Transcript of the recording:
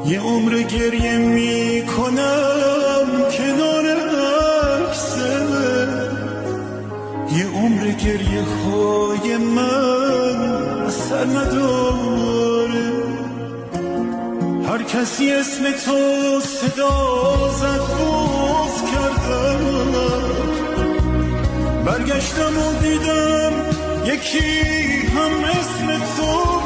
یه عمر گریه میکنم کنار عکسه، یه عمر گریه های من اثر نداره. هر کسی اسم تو صدا زد باز کردم، برگشتم و دیدم یکی هم اسم تو